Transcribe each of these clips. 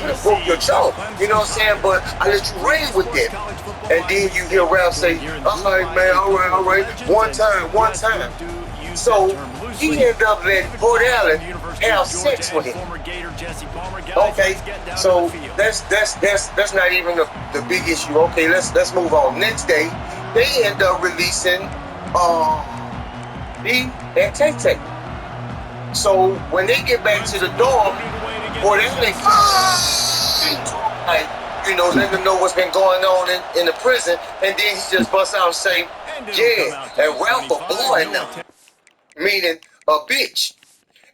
could have broke your jaw. You know what I'm saying? But I let you reign with it. And then you hear Ralph say, all right, man, all right. One time. So he ended up letting Port Allen have sex with him. Okay, so that's not even the big issue. Okay, let's move on. Next day, they end up releasing B and Tay Tay. So when they get back to the dorm, Port Allen, like, you know, let them know what's been going on in the prison, and then he just busts out and say, yeah, and Ralph a boy now, meaning a bitch.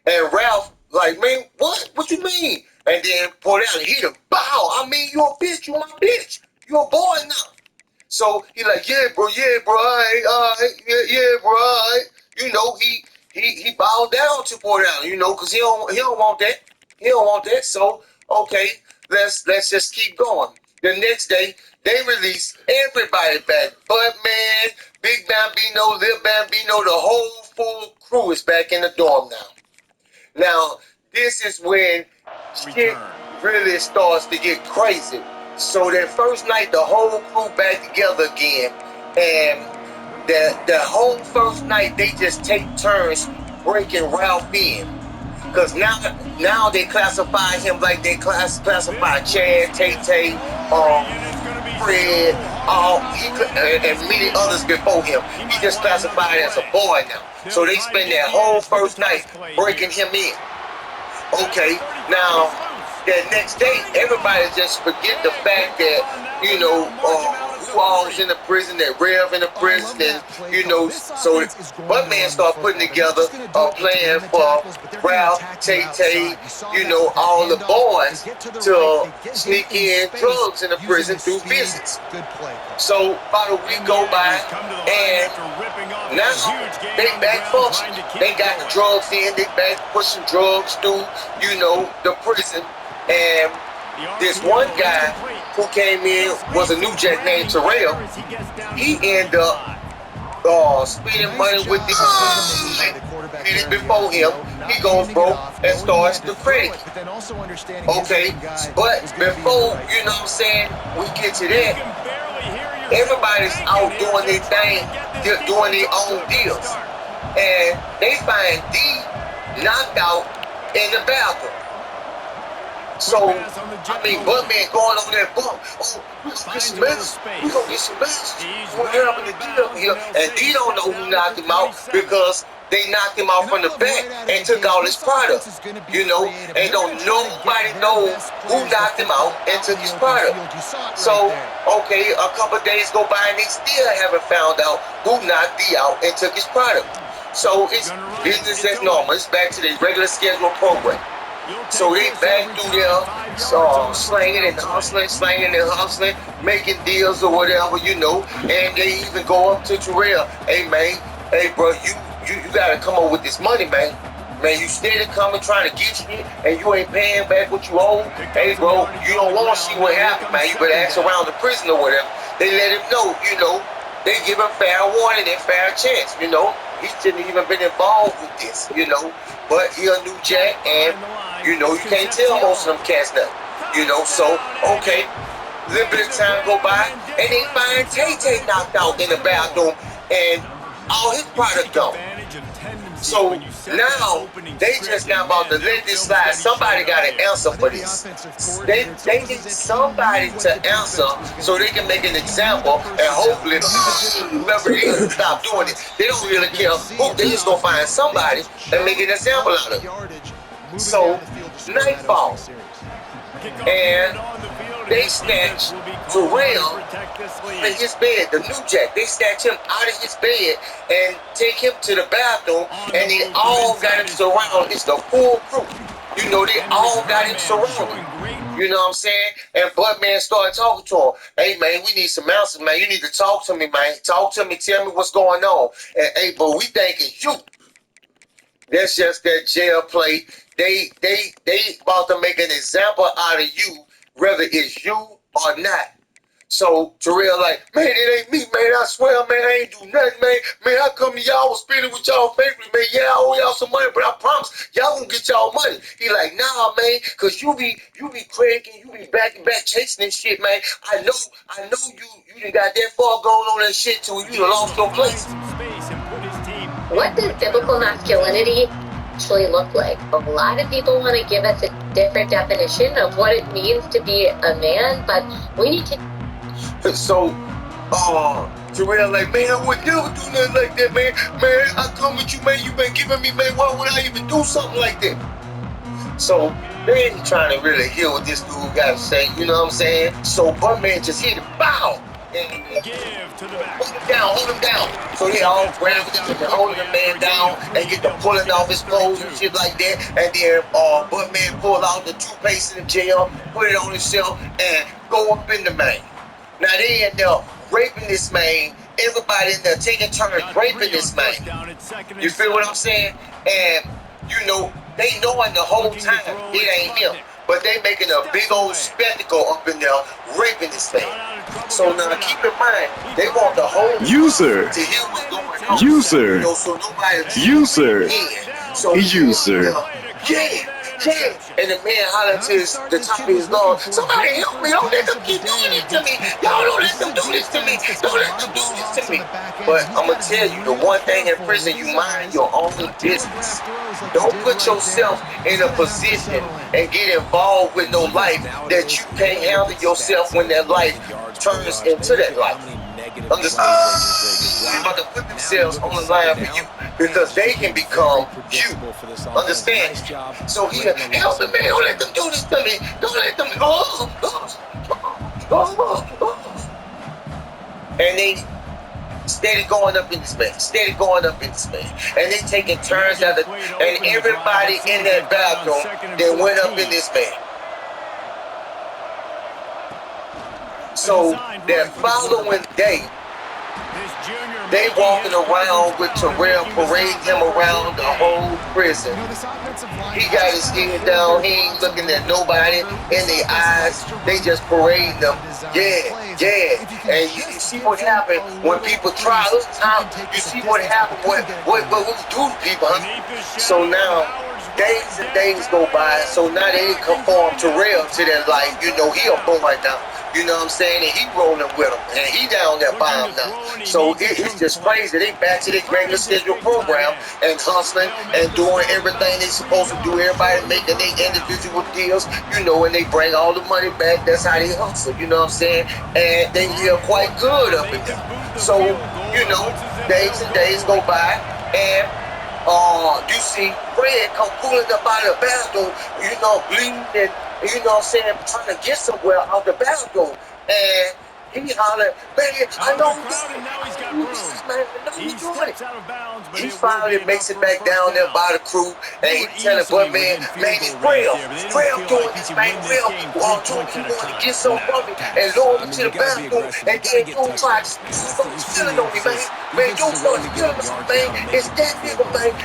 And Ralph like, man, what you mean? And then Port Allen hit him, bow, I mean, you a bitch, you my bitch, you a boy now. So he like, yeah, bro, all right, yeah, bro, all right. You know, he bowed down to Port Allen, you know, because he don't want that. He don't want that. So okay, let's just keep going. The next day, they release everybody back. Budman, Big Bambino, Lil Bambino, the whole full crew is back in the dorm now. Now, this is when shit really starts to get crazy. So that first night, the whole crew back together again, and the whole first night they just take turns breaking Ralph in, cause now they classify him like they classify Chad, Tay-Tay, Fred, and many others before him. He just classified as a boy now. So they spend that whole first night breaking him in. Okay, now that next day, everybody just forget the fact that, you know, who all was in the prison, that Rev in the prison, and, you know, so Buttman started putting together a plan for Ralph, Tay-Tay, you know, all the boys to sneak in drugs in the prison through visits. So about a week go by, and now they back functioning. They got the drugs in, they back pushing drugs through, you know, the prison. And this one guy who came in was a new jack named Terrell. He ended up spending money with these minutes before him. He goes broke and starts the credit. Okay, but before, you know what I'm saying, we get to that, everybody's out doing their thing, doing their own deals. And they find D knocked out in the bathroom. So, I mean, Buttman going over there, boom, we gonna get some messages. What happened to D up here? And D don't know who knocked him out because they knocked him out from the back and took all his product. You know, and nobody knows who knocked him out and took his product. So, okay, a couple days go by and they still haven't found out who knocked D out and took his product. So it's business as normal. It's back to the regular scheduled program. So they back through there, slanging and hustling, making deals or whatever, you know. And they even go up to Terrell. Hey man, hey bro, you gotta come up with this money, man. Man, you steady coming trying to get you, and you ain't paying back what you owe. Hey bro, you don't want to see what happened, man. You better ask around the prison or whatever. They let him know, you know. They give him fair warning and fair chance, you know. He shouldn't even been involved with this, you know. But he a new jack, and you know, you can't tell most of them cats nothing. You know, so, okay, a little bit of time go by, and they find Tay-Tay knocked out in the bathroom, and all his product gone. So now, they just now about to let this slide. Somebody got to answer for this. They need somebody to answer so they can make an example, and hopefully, whoever it is, stop doing it. They don't really care who. They just gonna find somebody and make an example out of it. So, night falls, and they snatch Terrell in his bed, the new jack. They snatch him out of his bed and take him to the bathroom, and they all got him surrounded. It's the full crew. You know, they all got him surrounded. You know what I'm saying? And Buttman started talking to him. Hey, man, we need some answers, man. You need to talk to me, man. Talk to me. Tell me what's going on. And, hey, but we thinking you. That's just that jail play. They about to make an example out of you, whether it's you or not. So Terrell like, man, it ain't me, man. I swear, man, I ain't do nothing, man. Man, I come to y'all, was spending with y'all favorite, man. Yeah, I owe y'all some money, but I promise y'all gonna get y'all money. He like, nah, man, cause you be cracking, you be back and back chasing this shit, man. I know you done got that far going on that shit too. You done lost your place. What does biblical masculinity actually look like? A lot of people want to give us a different definition of what it means to be a man, but we need to. So, Terrell like, man, I would never do nothing like that, man. Man, I come with you, man. You been giving me, man. Why would I even do something like that? So they ain't trying to really hear what this dude got to say. You know what I'm saying? So Buttman just hit him, bow. And hold him down. So they all grabbing him and holding the man down and get the pulling off his clothes and shit like that. And then Buttman pulled out the toothpaste in the jail, put it on himself, and go up in the man. Now they end up raping this man. Everybody in there taking turns raping this man. You feel what I'm saying? And you know, they knowing the whole time it ain't him. But they making a big old spectacle up in there raping this thing. So now keep in mind, they want the whole user to hear what's going on. User. You know, so nobody User. So User. Yeah. And the man hollered to the top of his lungs, somebody help me, don't let them keep doing this to me. Y'all don't let them do this to me. Don't let them do this to me. But I'm going to tell you, the one thing in prison, you mind your own business. Don't put yourself in a position and get involved with no life that you can't handle yourself when that life turns into that life. Understand? They're about to put themselves on the line for you because they can become you. Understand? So he help me, man. Don't let them do this to me. Don't let them. And they steady going up in this man. And they taking turns out of, and everybody in that bathroom that went up in this man. So that following day, they walking around with Terrell, parading him around the whole prison. He got his head down, he ain't looking at nobody in their eyes. They just parading them. Yeah. And you see what happened when people try this time. You see what happened, what we do to people, huh? So now, days and days go by, so now they conform Terrell to their life. You know, he a boy now. You know what I'm saying? And he rolling with them. And he down there by him now. So it's just crazy. They back to their regular schedule program and hustling and doing everything they supposed to do. Everybody making their individual deals, you know, and they bring all the money back. That's how they hustle, you know what I'm saying? And they live quite good up in there. So, you know, days and days go by and you see Fred come pulling up out of the bathroom, you know, bleeding and, you know what I'm saying, trying to get somewhere out the bathroom. And he hollered, man, I know you doing it. He finally makes it back down there by the crew, and he telling Buttman, man, it's Rail doing this, man. Rail told me he wanted to get some from me and lower me to the bathroom, and then you try to start stealing on me, man. Man, you start stealing on me, man. It's that nigga, man.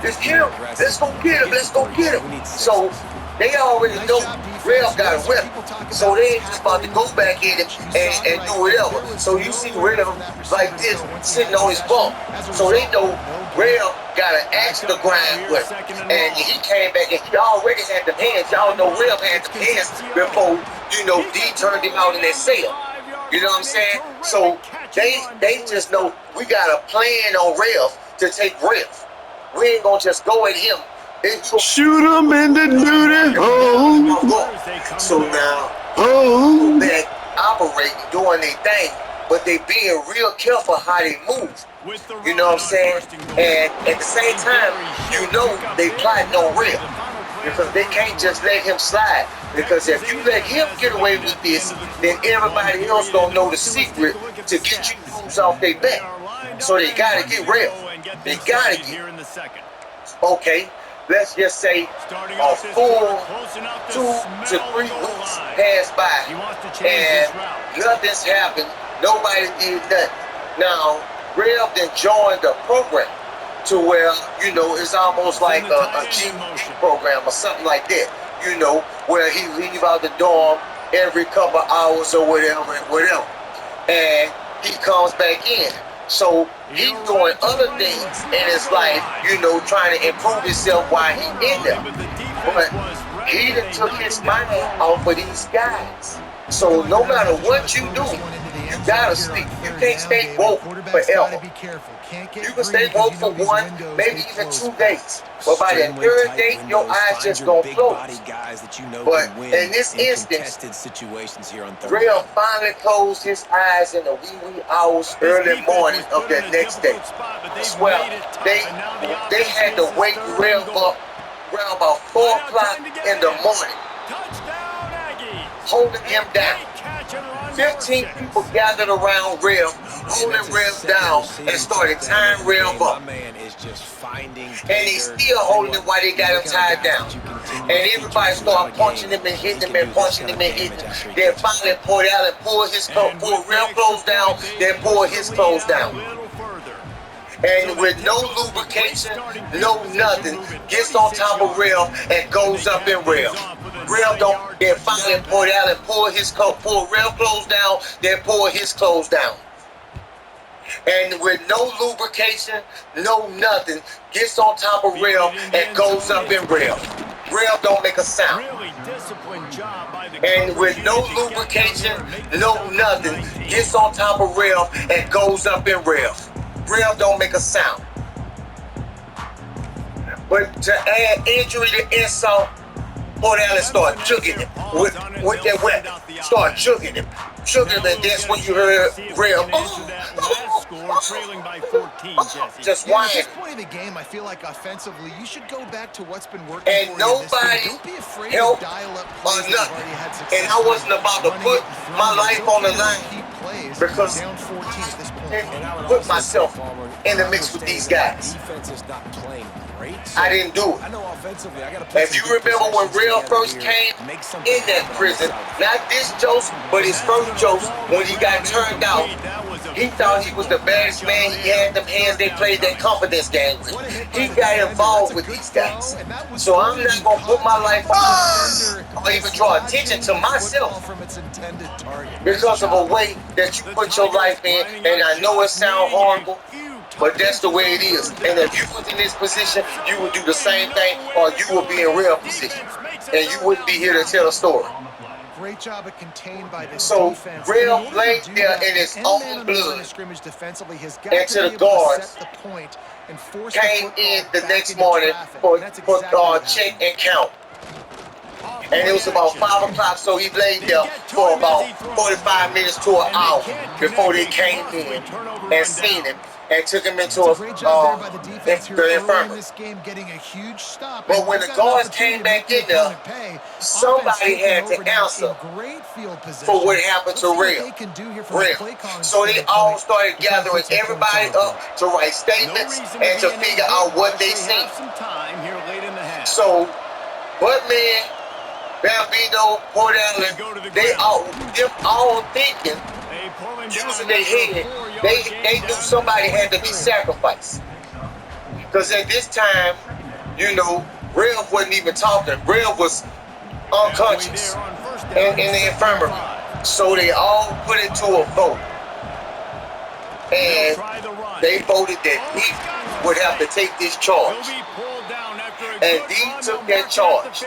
It's him. Let's go get him. So they already know Rail got a whip, so they ain't just about to go back in and do whatever. So you see Rail like this sitting on his bunk, so they know Rail got an axe to grind with, and he came back and he already had the hands. Y'all know Rail had the hands before, you know, D turned him out in that cell. You know what I'm saying? So they just know we got a plan on Rail to take Rail. We ain't gonna just go at him. Shoot him in the duty hole. So now, back operating, doing their thing, but they being real careful how they move. You know what I'm saying? And at the same time, you know they plotting on Rail because they can't just let him slide. Because if you let him get away with this, then everybody else gonna know the secret to get you moves off their back. So they gotta get Rail. They gotta get. Okay. Let's just say a full 2 to 3 weeks passed by and nothing's happened. Nobody did nothing. Now, Rail then joined the program to where, you know, it's almost like a GP program or something like that, you know, where he leave out the dorm every couple hours or whatever, and he comes back in. So he's doing other things in his life, you know, trying to improve himself while he's in there. But he done took his mind off of these guys. So no matter what you do, you gotta speak. You can't stay woke forever. You can stay woke for 1, maybe even 2 days. But by the 3rd day, your eyes just gonna close. But in this instance, Real finally closed his eyes in the wee hours early morning of that next day. Well, they had to wake Real up around about 4 o'clock in the morning, holding him down. 15 people gathered around Rev, holding Rev down, and started tying Rev up. And he's still holding him while they got him tied down. And everybody started punching him and hitting him and punching him and hitting him. Then finally pulled out and pulled Rev clothes down, then pulled his clothes down. And with no lubrication, no nothing, gets on top of Rev and goes up in Rev. Rev don't, then finally pulled out and pulled Rev clothes down, then pulled his clothes down. And with no lubrication, no nothing, gets on top of Rev and goes up in Rev. Rev don't make a sound. And with no lubrication, no nothing, gets on top of Rev and goes up in Rev. Rev don't make a sound. But to add injury to insult, pull down and start jugging him with that weapon. Start jugging him. And that's when you heard Rev. Just whining. At this point in the game, I feel like offensively, you should go back to what's been working. And nobody helped or nothing. And I wasn't about to put my life on the line because I put myself in the mix with these guys. I didn't do it. If you remember when Real first came in that prison, not this Joseph, but his first Joseph, when he got turned out, he thought he was the baddest man. He had them hands they played that confidence game with. He got involved with these guys. So I'm not going to put my life on or even draw attention to myself because of a way that you put your life in. And I know it sounds horrible, but that's the way it is. And if you was in this position, you would do the same thing, or you would be in Real position. And you wouldn't be here to tell a story. Great job at contained by this so defense. Real laid there in his own blood. And to the guards came in the next morning for check and count. And it was about 5 o'clock, so he laid there for about 45 minutes to an hour before they came in and seen him and took him into the infirmary. But when the guards came back in there, somebody had to answer for what happened to Real. So they all started gathering everybody up to write statements and to figure out what they seen. So, Buttman, Bambino, Portland, they all thinking, using their head, they knew somebody had to be sacrificed. Because at this time, you know, Rev wasn't even talking. Rev was unconscious in the infirmary. So they all put it to a vote. And they voted that he would have to take this charge. And he took that charge.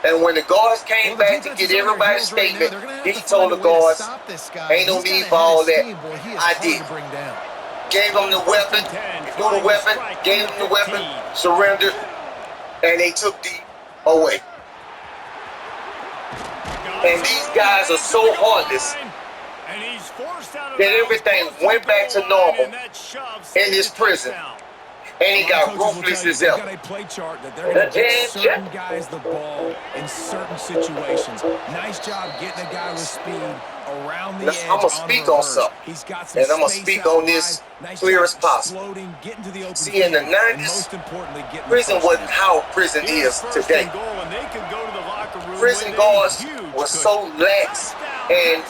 And when the guards came back to get everybody's statement, he told the guards, ain't no need for all that. I did. Gave them the weapon, threw the weapon, gave them the weapon, surrendered, and they took D away. And these guys are so heartless that everything went back to normal in this prison. And he got ruthless as hell. Certain guys the ball in certain situations. Nice job getting the guy with speed around the edge. I'm going to speak on something. And I'm going to speak on this clear as possible. See, in the 90s, prison wasn't how prison is today. Prison guards were so lax. And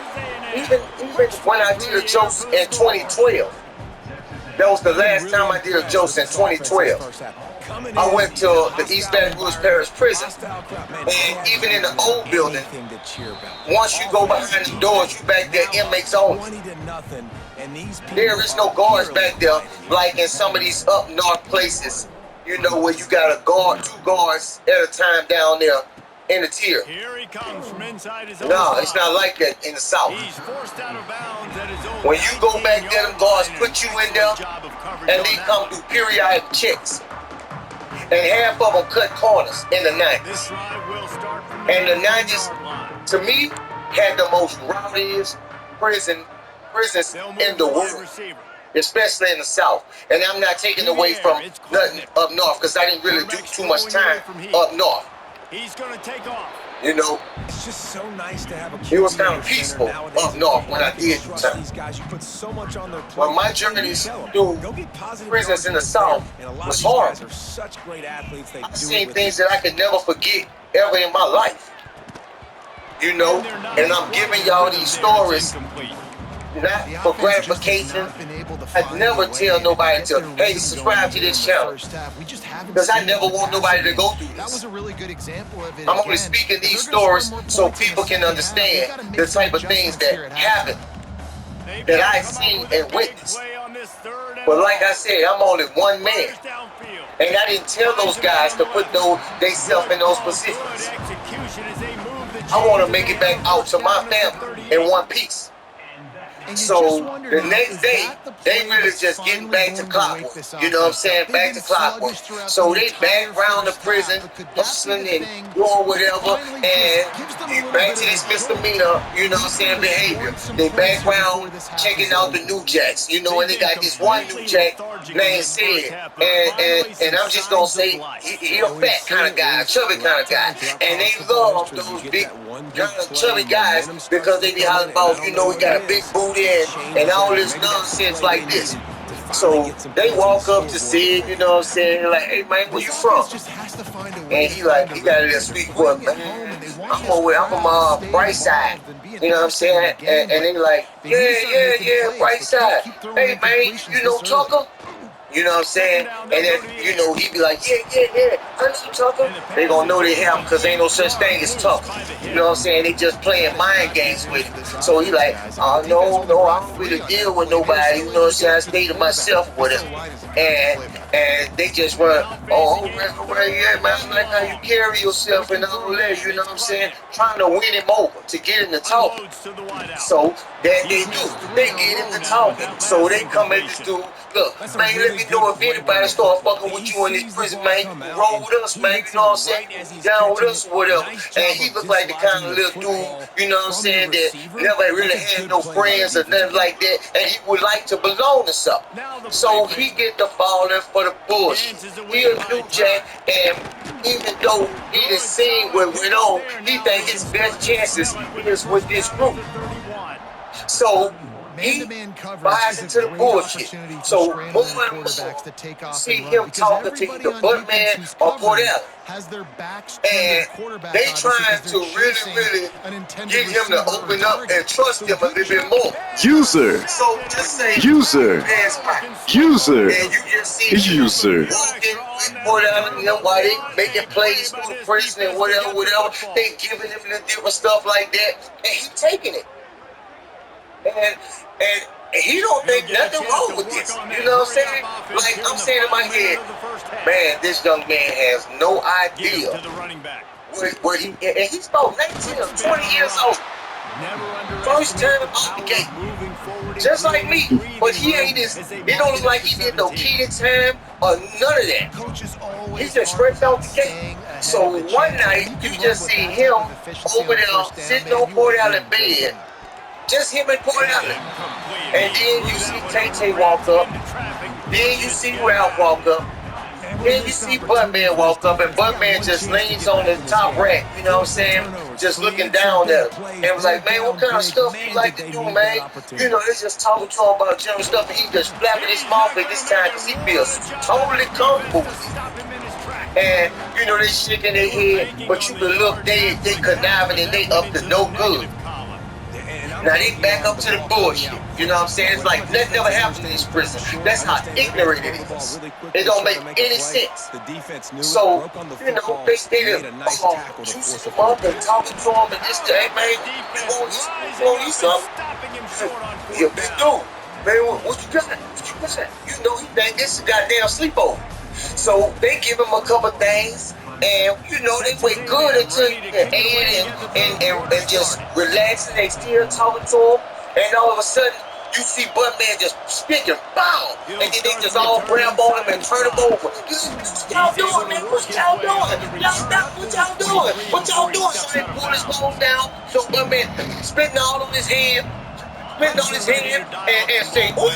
even when I did a joke in 2012, that was the last time I did a joke in 2012. I went to the East Baton Rouge Parish Prison, and even in the old building, once you go behind the doors, you back there, inmates only. There is no guards back there like in some of these up north places, you know, where you got a guard, 2 guards at a time down there in the tier. Here he comes from inside his own No, it's not like that in the South. He's forced out of bounds at his own. When you go back there, them guards put you in there, and they come through periodic checks. And half of them cut corners in the 90s. And the 90s, to me, had the most rowdiest prisons in the world, especially in the South. And I'm not taking away from nothing up north, because I didn't really do too much time up north. He's going to take off. You know, It's just so nice to have a it was kind of peaceful up north when I did do time. Well, my journeys through prisons in the South was hard. I've seen things that I could never forget ever in my life. You know, and I'm giving y'all these stories not for gratification. I'd never tell nobody to, hey, subscribe to this channel, because I never want nobody to go through this. I'm only speaking these stories so people can understand the type of things that happen, that I've seen and witnessed. But like I said, I'm only one man, and I didn't tell those guys to put themselves in those positions. I want to make it back out to my family in one piece. So the next day, they really just getting back to clockwork. You know what I'm saying? Back to clockwork. So they back around the prison, hustling and doing whatever, and back to this misdemeanor, you know what I'm saying, behavior. They back around checking out the new jacks, you know, and they got this one new jack named Sid. And I'm just gonna say he a fat kind of guy, a chubby kind of guy. And they love those big kind of chubby guys because they be hollering about, you know, he got a big booty and all this nonsense like this. So they walk up to Sid, you know what I'm saying, like, hey man, where you from? And he got a little sweet voice, man, I'm from Bright Side, you know what I'm saying? And they like, yeah, Bright Side. Hey man, you know Tucker? You know what I'm saying? And then, you know, he be like, yeah, I know Tucker. They gonna know they have him because ain't no such thing as Tucker. You know what I'm saying? They just playing mind games with him. So he like, no, I don't really deal with nobody. You know what I'm saying? I stay to myself with him. And they just run, right, yeah, man, I like how you carry yourself and all that, you know what I'm saying? Trying to win him over, to get him to talk. So that they do. They get him to talking. So they come at this dude, look, man, let me know if anybody start fucking with you in this prison, man. Roll with us, man, you know what I'm saying? Down with us or whatever. And he looked like the kind of little dude, you know what I'm saying, that never really had no friends or nothing like that, and he would like to belong to something. So he get the falling for the bullshit. He a new jack, and even though he done seen what went on, he think his best chances is with this group. So he buys into the bullshit. So more and more, see him talking to either Buttman or Cordell. And they trying to really get him to open up and trust him a little bit more. User. So just say, User. User. and you just see It's user. walking with Cordell, you know, while they making plays through the prison and whatever. They giving him the different stuff like that, and he taking it. And he don't think nothing wrong with this. You know what I'm saying? Like I'm saying in my head, man, this young man has no idea where he, and he's about 19 or 20 years old. First time out the gate. Just like me. But he ain't this, it don't look like he did no kid time or none of that. He's just straight out the gate. So one night, you just see him over there sitting on Cordell in bed. Just him and Cordell. And then you see Tay-Tay walk up. Then you see Ralph walk up. Then you see Buttman walk up, and Buttman just leans on the top rack, you know what I'm saying? Just looking down at him. And was like, man, what kind of stuff you like to do, man? You know, they just talking to him about general stuff, and he just flapping his mouth at this time because he feels totally comfortable with it. And, you know, they shaking their head, but you can look, they conniving and they up to no good. Now they back up to the bullshit. You know what I'm saying? It's like nothing ever happened in this prison. That's how ignorant it is. It don't make any sense. So, you know, they did juice him up and talking to him and this, hey man, you want something? You big dude. Man, what you got? What you got? You know he think this is a goddamn sleepover. So they give him a couple things, and you know they wait good until you can add and just relax, and they still talking to him, and all of a sudden you see Buttman just speaking, bow, and then they just all grab on him and turn him over. What y'all doing, man? What y'all doing? Y'all stop! What y'all doing? What y'all doing? So they pull his phone down, so Buttman spitting all on his head. Spitting on his hand and saying, ooh,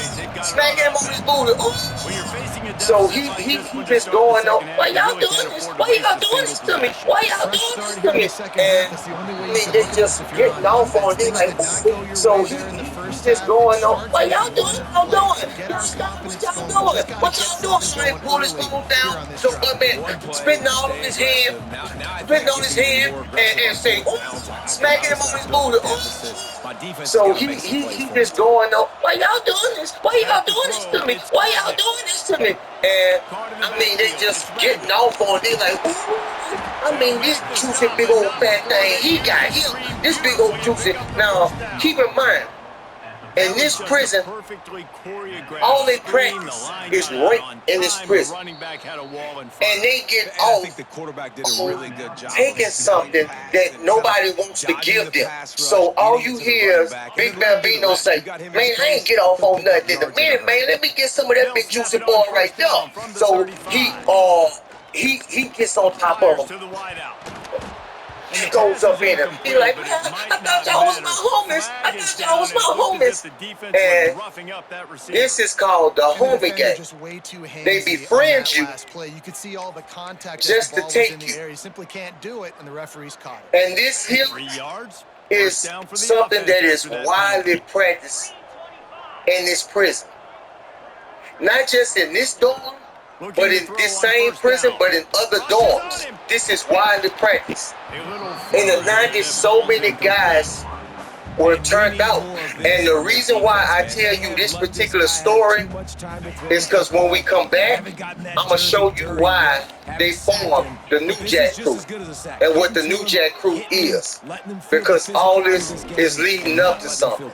smacking him on his booty. Ooh. So he just going on, why y'all doing this? Why y'all doing this to me? Why y'all doing this to me? And I mean, they just getting off on him like, ooh. So he just going on, why y'all doing what y'all doing? Y'all stop what y'all doing. What y'all doing? So they pull his phone down. So Buttman spitting all on his hand, spitting on his hand and saying, ooh, smacking him on his booty. Ooh. So he just going on, why y'all doing this? Why y'all doing this to me? Why y'all doing this to me? And I mean, they just getting off on it like, ooh. I mean, this juicy big old fat thing, he got him. This big old juicy. Now, keep in mind, in this prison, all they practice is rape in this prison. And they get off taking something that nobody wants to give them. So all you hear is Big Bambino say, man, I ain't get off on nothing in a minute, man. Let me get some of that big juicy boy right there. So he gets on top of him. He goes up in him. He's like, man, I thought y'all was my homies. I thought y'all was my homies. And this is called the homie game. They befriend you just to take you. You simply can't do it, and the referee's caught it. And this here is something that is widely practiced in this prison. Not just in this dorm, but in this same prison, but in other dorms. This is widely practiced. In the 90s, so many guys were turned out. And the reason why I tell you this particular story is because when we come back, I'm going to show you why they formed the New Jack Crew and what the New Jack Crew is. Because all this is leading up to something.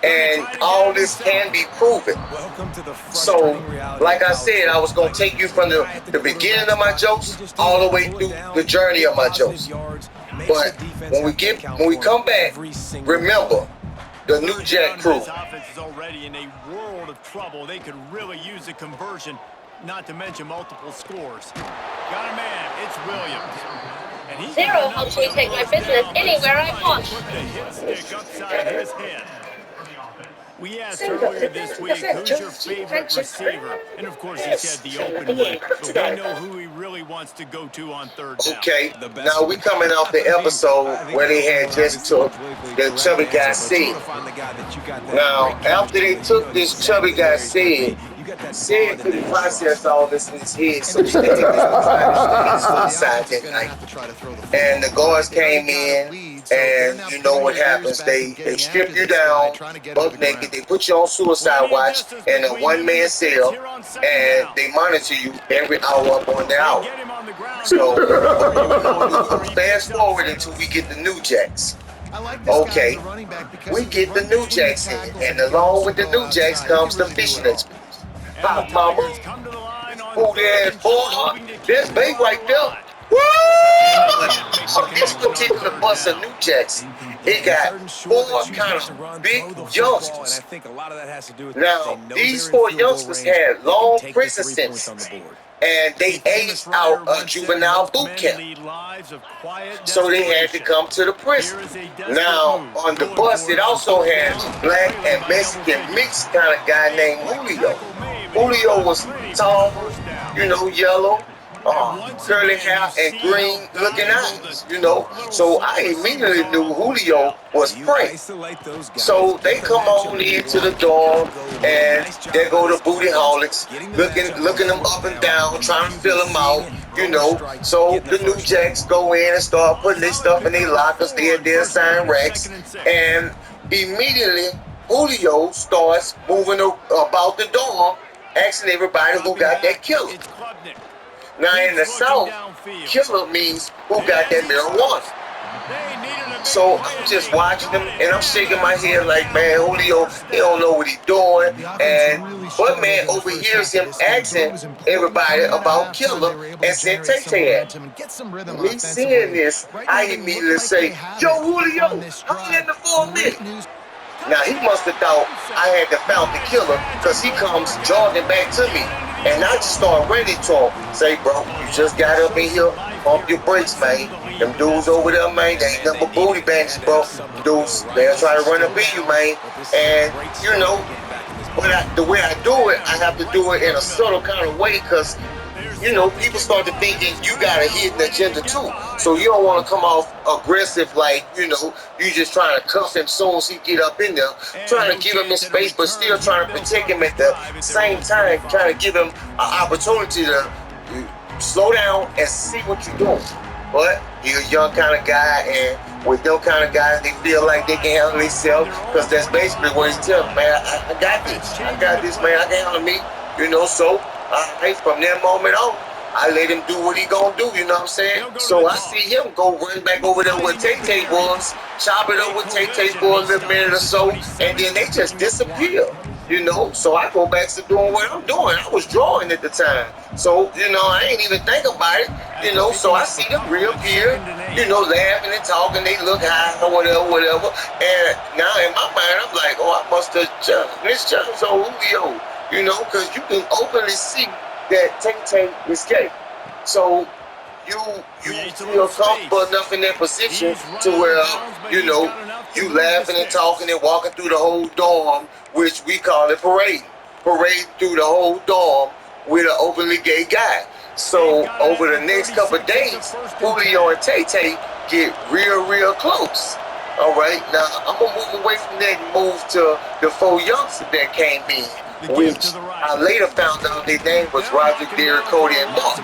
And all this can be proven. So, like I said, I was going to take you from the beginning of my jokes all the way through the journey of my jokes. But when we come back, remember the New Jack Crew. This offense is already in a world of trouble. They could really use a conversion, not to mention multiple scores. Got a man, it's Williams. Zero helps me take my business anywhere I want. Put the hit stick upside his head. We asked earlier this week, who's your favorite receiver? And of course, he said the open one. But we know who he really wants to go to on third down. Okay, now we coming off the episode where they had just took the chubby guy said. Now, after they took this chubby guy said couldn't process all this in his head, so he had to take this suicide that night. And the guards came in, and you know what happens. They strip you down, buck naked. They put you on suicide watch in a one-man cell, and they monitor you every hour up on the hour. So, fast forward until we get the New Jacks. Okay, we get the New Jacks in, and along with the New Jacks comes the fishing experience. Hi, mama. Who there, boy? There's bait right there. Woo! On this particular bus of New Jacks, it got 4 kind of big youngsters. Now, these 4 youngsters had long prison sentences, and they aged out of juvenile boot camp. So they had to come to the prison. Now, on the bus, it also had black and Mexican mixed kind of guy named Julio. Julio was tall, you know, yellow, curly hair and green looking eyes, you know. So I immediately knew Julio was prey. So they come on into the dorm, and there go the booty holics, looking them up and down, trying to fill them out, you know. So the new jacks go in and start putting their stuff in their lockers, their assigned racks, and immediately Julio starts moving about the dorm, asking everybody who got that killer. Now in the South, killer means who got that marijuana. So I'm just watching him and I'm shaking my head like, man, Julio, he don't know what he's doing. And Buttman overhears him asking everybody about Killer and sent Tay at him. Me seeing this, I immediately say, yo, Julio, I'm in the 4 minutes. Now he must have thought I had to found the killer because he comes jogging back to me. And I just start ready to him. Say, bro, you just got up in here, pump your brakes, man. Them dudes over there, man, they ain't nothing but booty bandits, bro. Dudes, they'll try to run up in you, man. And, you know, the way I do it, I have to do it in a subtle kind of way because, you know, people start to thinking you got a hidden agenda too. So you don't want to come off aggressive like, you know, you just trying to cuff him soon as he get up in there. Trying to give him his space, but still trying to protect him at the same time. Trying to give him an opportunity to slow down and see what you're doing. But he's a young kind of guy, and with them kind of guys, they feel like they can handle themselves because that's basically what he's telling me, man, I got this. I got this, man. I can handle me, you know, so from that moment on, I let him do what he gonna do, you know what I'm saying? So I see him go run back over there where Tay-Tay was, chop it up with Tay-Tay for a little minute or so, and then they just disappear, you know? So I go back to doing what I'm doing. I was drawing at the time. So, you know, I ain't even think about it, you know? So I see them reappear, you know, laughing and talking, they look high or whatever. And now in my mind, I'm like, oh, I must have misjudged on Julio. You know, because you can openly see that Tay-Tay is gay. So you feel comfortable enough in that position to where, you know, you laughing and talking and walking through the whole dorm, which we call it parade. Parade through the whole dorm with an openly gay guy. So over the next couple of days, Julio and Tay-Tay get real close. All right, now I'm going to move away from that and move to the 4 youngsters that came in, which I later found out their name was Roger, Derek, Cody, and Mark.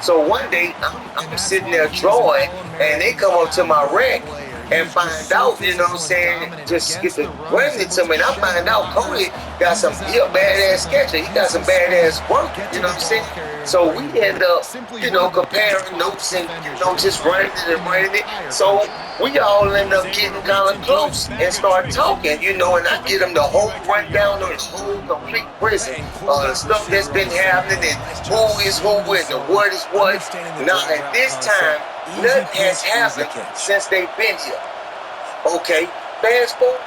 So one day, I'm sitting there drawing, and they come up to my rack and find out, you know what I'm saying, just get to running it to me, and I find out Cody got he a badass sketcher, he got some badass work, you know what I'm saying? So we end up, you know, comparing notes and, you know, just running it. So we all end up getting kind of close and start talking, you know, and I get them the whole rundown of the whole complete prison, the stuff that's been happening and who is who and the what is what. Now at this time, nothing has happened since they've been here. Okay, fast forward.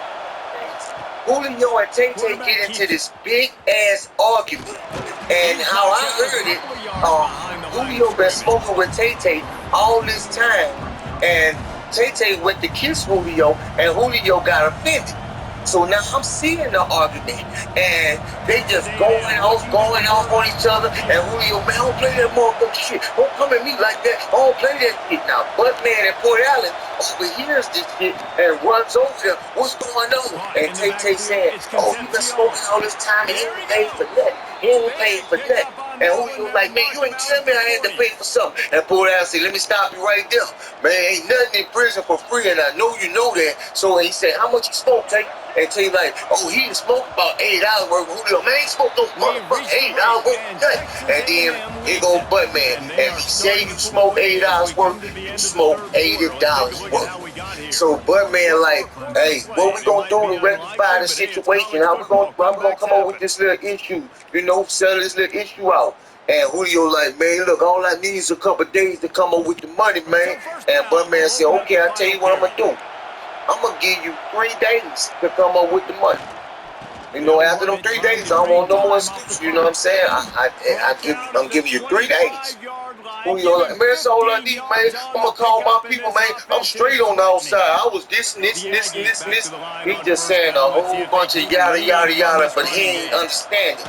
Julio and Tay-Tay get into this big ass argument, and how I heard it, Julio been smoking with Tay-Tay all this time, and Tay-Tay went to kiss Julio, and Julio got offended. So now I'm seeing the argument, and they just going off on each other, and Julio, man, don't play that motherfucking shit. Don't come at me like that. I don't play that shit. Now, Buttman and Port Allen overhears this shit and runs over there. What's going on? And Tay-Tay said, oh, you been smoking all this time, and he ain't paid for that. He ain't paid for that. And Julio like, man, you ain't tell me I had to pay for something. And Port Allen said, let me stop you right there. Man, ain't nothing in prison for free, and I know you know that. So he said, how much you smoke, Tay? And Tay like, oh, he done smoked about $8 worth of Julio. Man, he smoked no motherfucking $8 worth of nothing. And then here go Buttman. And he say you smoke $8 worth, you smoke $80 worth. So Buttman like, hey, what we gonna do to rectify the situation? How we gonna come up with this little issue? You know, settle this little issue out. And Julio like, man, look, all I need is a couple days to come up with the money, man. And Buttman said, okay, I'll tell you what I'm gonna do. I'm gonna give you 3 days to come up with the money. You know, after them 3 days, I don't want no more excuses. You know what I'm saying? I'm giving you 3 days. Julio like, man, that's all I need, man. I'm gonna call my people, man. I'm straight on the outside. I was this and this and this and this and this. He just saying a whole bunch of yada, but he ain't understanding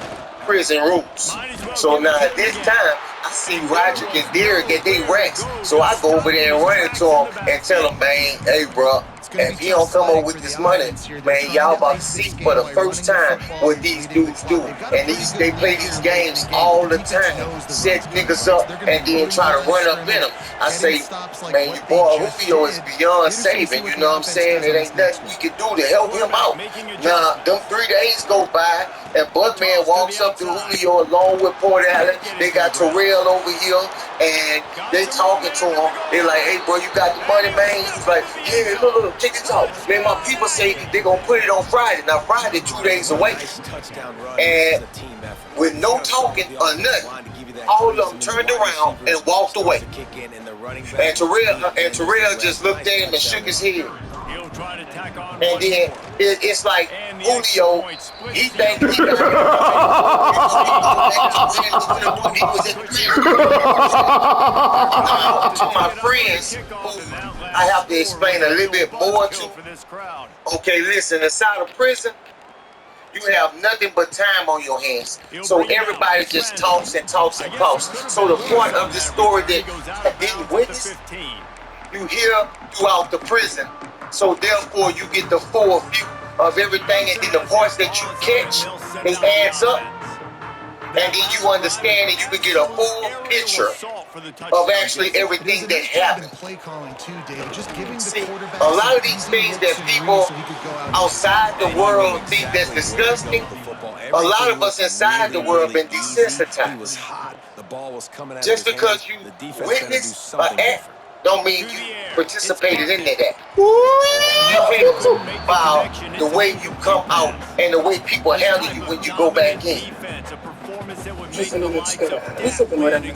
prison rules. So now at this time, I see Roderick and Derek at they racks. So I go over there and run into him and tell him, man, hey, bro, if he don't come up with this money, man, y'all about to see for the first time what these dudes do. And they play these games all the time, set niggas up, and then try to run up in them. I say, man, your boy Julio is beyond saving, you know what I'm saying? It ain't nothing we can do to help him out. Now, them 3 days go by, and Buckman walks up to Julio along with Port Allen. They got Terrell over here, and they talking to him. They like, hey, bro, you got the money, man? He's like, yeah, look, check this out. Man, my people say they gonna put it on Friday. Now, Friday, 2 days away. And with no talking or nothing, all of them turned around and walked away. And Terrell just looked at him and shook his head. And then it's like Julio, he thinks he got to my friends, I have to explain a little bit more to. Okay, listen, inside of prison, you have nothing but time on your hands. So everybody just talks and talks and talks. So the point of this story that I didn't witness, you hear throughout the prison. So therefore you get the full view of everything, and then the parts that you catch, it adds up. And then you understand and you can get a full picture of actually everything that happened. See, a lot of these things that people outside the world think that's disgusting, a lot of us inside the world been desensitized. Just because you witnessed an act don't mean you participated in that act. You can't about the way you come out and the way people handle you when you go back in. Listen to what I'm saying.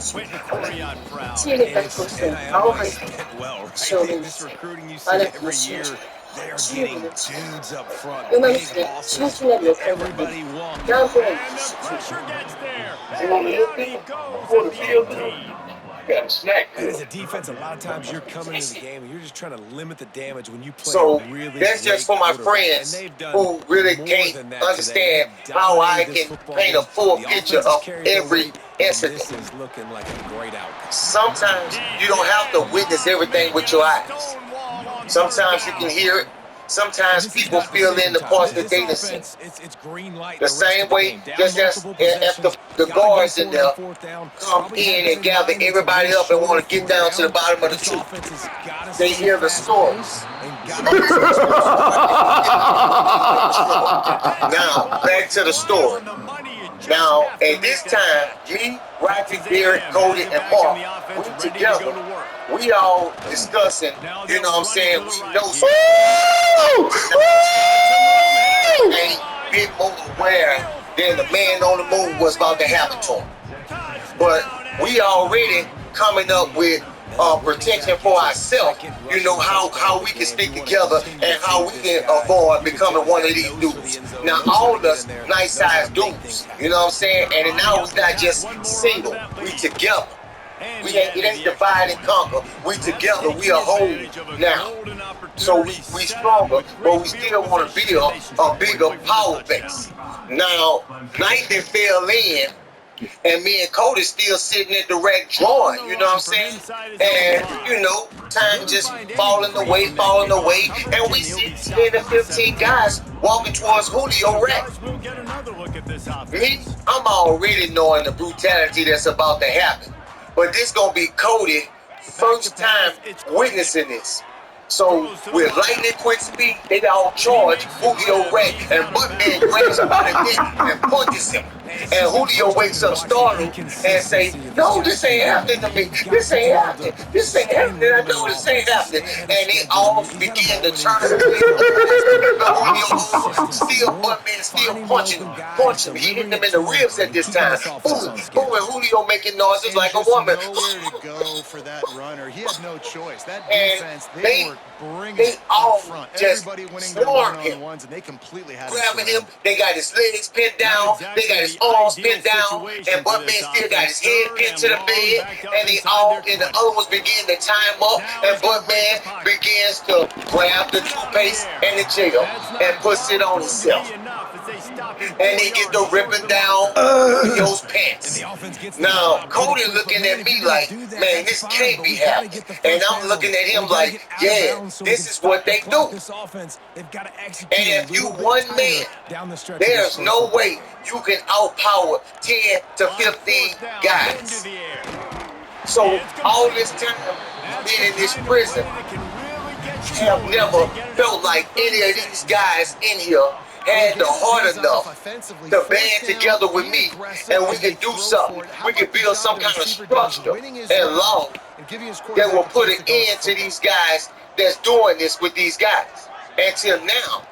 See if that person always showing They're getting dudes up front. everybody As a defense, a lot of times you're coming into the game and you're just trying to limit the damage when you play. So that's just for my friends who really can't understand how I can paint a full picture of every incident. This is looking like a great outcome. Sometimes you don't have to witness everything with your eyes. Sometimes you can hear it. Sometimes people fill in the parts that they didn't see. The same way, just as if the guards in there come in and gather everybody up and want to get down to the bottom of the truth. They hear the stories. Now, back to the story. Now, at this time, me, Rocky, Derek, Cody, and Mark, we together. We all discussing, you know what I'm saying? We know ain't bit more aware than the man on the moon was about to happen to him. But we already coming up with protection for ourselves. You know how we can stick together and how we can avoid becoming one of these dudes. Now all of us nice sized dudes, you know what I'm saying? And now we're not just single, we together. It ain't divide and conquer. We together, we a whole now. So we stronger, but we still want to build a bigger power base. Now, Knight fell in, and me and Cody still sitting at the rack drawing, you know what I'm saying? And, you know, time just falling away, and we see 10 to 15 guys walking towards Julio rack. Me, I'm already knowing the brutality that's about to happen. But this gonna be Cody first time witnessing this. So with lightning quick speed, they all charge Julio rack, and Buckman grabs him by the neck and punches him. And Julio wakes up startled and say, no, this ain't happening to me. This ain't happening. This ain't happening. I know this ain't happening. And they all begin to turn. Julio still, Buckman still punching him. He hitting him in the ribs at this time. Boom, boom, and Julio making noises like a woman. Go for that runner. He had no choice. That defense, defense, they all just swarm him, grabbing him. They got his legs pinned down, they got his arms pinned down, and Buckman still got his head pinned to the bed, and the other ones begin to tie him up, and Buckman begins to grab the toothpaste and the gel and puts it on himself. And they get to ripping down Julio's pants. Now, Cody looking at me like, man, this can't be happening. And I'm looking at him like, yeah, this is what they do. And if you one man, there's no way you can outpower 10 to 15 guys. So all this time being in this prison, have never felt like any of these guys in here had the heart enough to band together with me, and we can do something. We can build some kind of structure and law that will put an end to these guys that's doing this with these guys until now.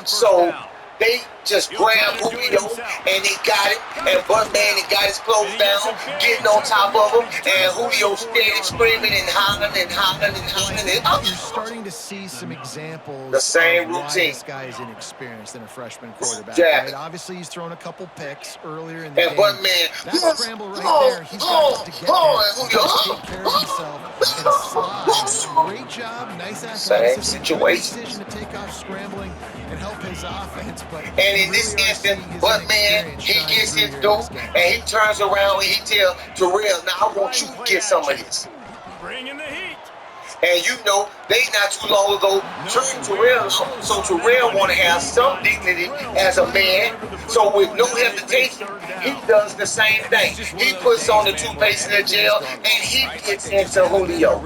So they just grabbed Julio and they got it, and Buttman got his clothes down, getting on top of him, and Julio steady screaming and hollering and hollering and hollering. And you're starting to see some examples. The same of why routine. This guy is inexperienced in a freshman quarterback. Yeah. Right? Obviously, he's thrown a couple picks earlier in the and game. Buttman, That scramble right there, he's got to get there, take care of himself, and slide. Great job, nice athleticism, good decision to take off scrambling and help his offense. But and in this instant, Buttman, he gets his dope, and he turns around and he tells Terrell, now I want you to get some of this. Bringing the heat. And you know, they not too long ago turned Terrell out. So Terrell want to have some dignity as a man. So with no hesitation, he does the same thing. He puts on the toothpaste in the jail, and he gets into Julio.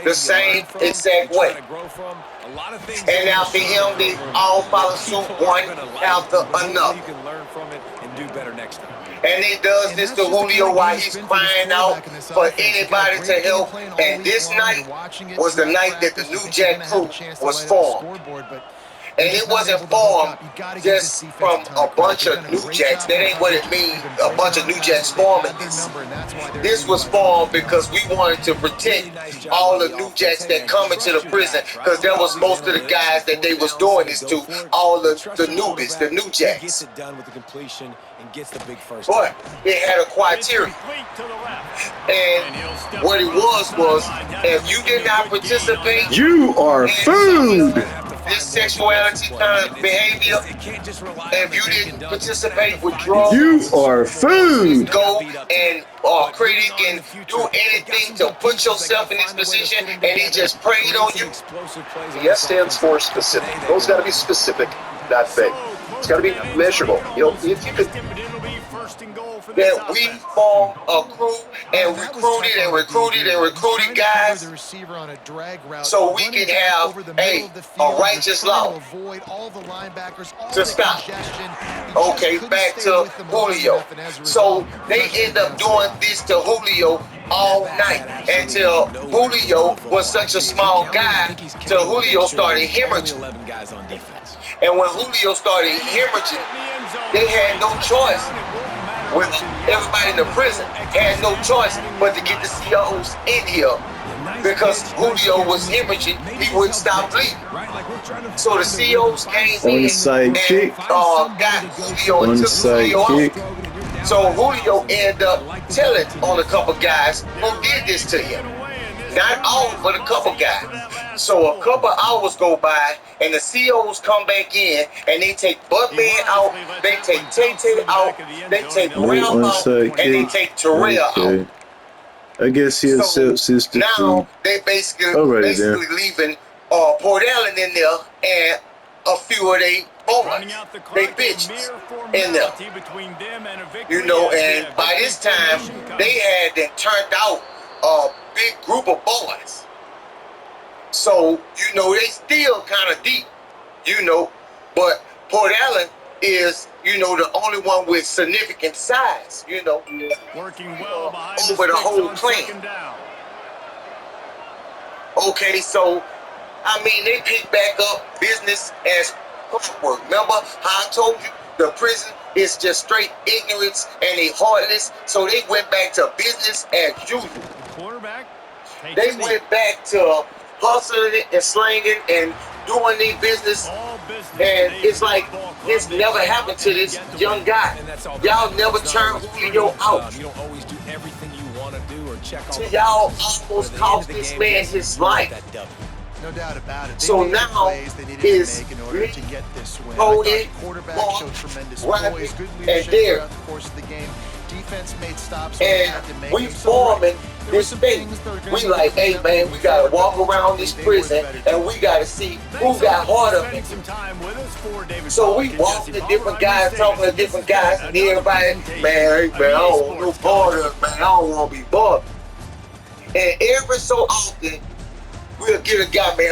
The same exact way. And after him, they all follow suit one after another. You can learn from it and do better next time. And he does this to Julio while he's crying out for anybody to help. And this night was the night that the New Jack crew was formed. And it wasn't formed just from a bunch of New Jacks. That ain't what it means, a bunch of New Jacks forming this. This was formed because we wanted to protect all the New Jacks that come into the prison, because that was most of the guys that they was doing this to, all the newbies, the New Jacks. But it had a criteria. And what it was if you did not participate, You are food. this sexuality kind of behavior, if you didn't participate with drugs, You are food. go and critic and do anything to put yourself in this position, and he just preyed on you. The S stands for specific. Those got to be specific, not vague. It's got to be measurable. You know, if you could. That we formed a crew and recruited guys so we can have a righteous law to stop. Okay, back to Julio. So they end up doing this to Julio all night until Julio was such a small guy till Julio started hemorrhaging. And when Julio started hemorrhaging, they had no choice. With everybody in the prison had no choice but to get the COs in here, because Julio was hemorrhaging, he wouldn't stop bleeding. So the COs came in and got Julio and took Julio out. So Julio ended up telling on a couple guys who did this to him. Not all, but a couple guys. So a couple hours go by, and the COs come back in, and they take Buttman out, they take Tay out, they take Ralph out, and they take Terrell out. I guess he has sister now too. they basically there. leaving Port Allen in there and a few of they boys, they bitches in there. You know, and by this time they had turned out a big group of boys. So, you know, they still kind of deep, you know, but Port Allen is, you know, the only one with significant size, you know, Working well behind over the whole clan. Okay, so, I mean, they pick back up business as clockwork. Remember how I told you the prison is just straight ignorance and they heartless, so they went back to business as usual. They went back to hustling and slanging and doing their business, and it's like this never happened to this young guy. Y'all never turned Julio out. Y'all almost cost this man his life. No doubt about it. They So made the now plays they needed is to make in order to get this win. I Cody, thought the quarterback Mark, showed tremendous Rodney, poise, good and leadership Derek. throughout the course of the game. Defense made stops when they had to And make we them. forming There were this some thing. things that are gonna We need like, to clean hey up man, moving we gotta forward, walk but around this ultimately they were the prison better and team. we gotta see who Thanks got for harder. spending some time with us for David So we Pollock and walking Jesse to Palmer. different I'm guys, Bruce talking to Davis. different This has guys, been and another everybody, presentation man, hey of man, I EA don't want no Sports part College of it, man. I Football. don't want to be bothered. And every so often, we'll get a guy, man.